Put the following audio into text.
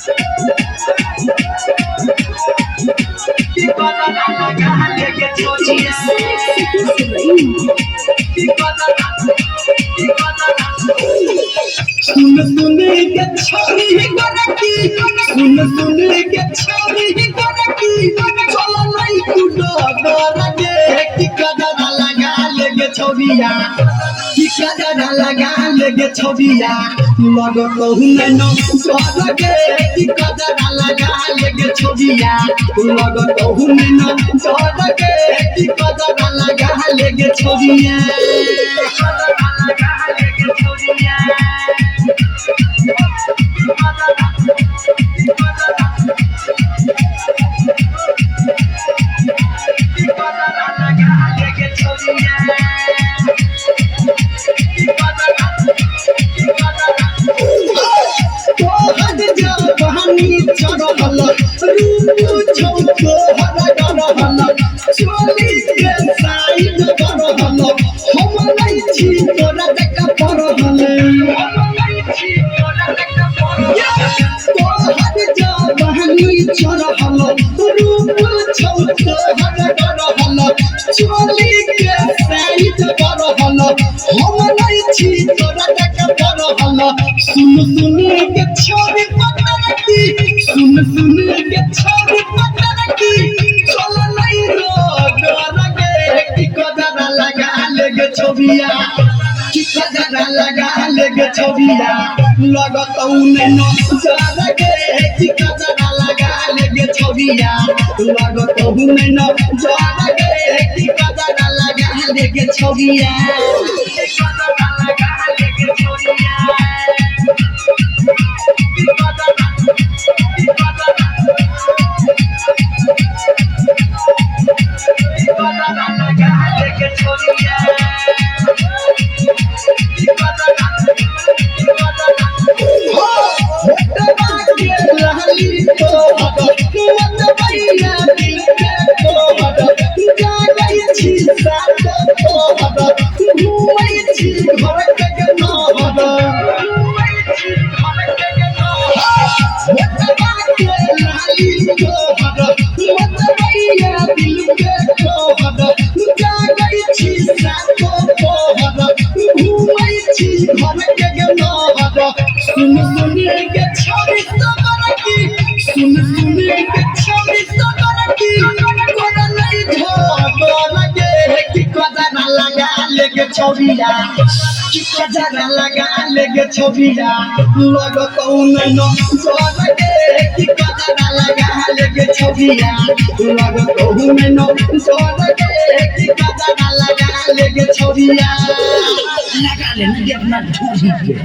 सुन सुन के छोरी गोरकी सुन सुन के छोरी गोरकी चलो नहीं तू डर गे की कदर लगा लेगे छोरिया की कदर लगा लेगे छोरिया लगो तो हुने न डर गे की कदर लगा लेगे छोरिया लगो तो हुने न डर गे की कदर लगा लेगे छोरिया सुन सुन के छोरी पटरकी सुन सुन के छोरी पटरकी चलो नहीं डर गे की कदर लगा लेगे छोरिया की कदर लगा लेगे छोरिया लगत उन्हें न डर गे की कदर लगा लेगे छोरिया लगत उन्हें न डर गे की कदर लगा लेगे छोरिया सुन सुन के छोरी गोरकी सुन सुन के छोरी गोरकी कोना नहीं डर गे की कदर लगा लेगे छोरिया की कदर लगा लेगे छोरिया लगो तो नहीं न डर गे की कदर लगा लेगे छोरिया लगो तो नहीं न डर गे की कदर लगा लेगे छोरिया लगा ले ना अपना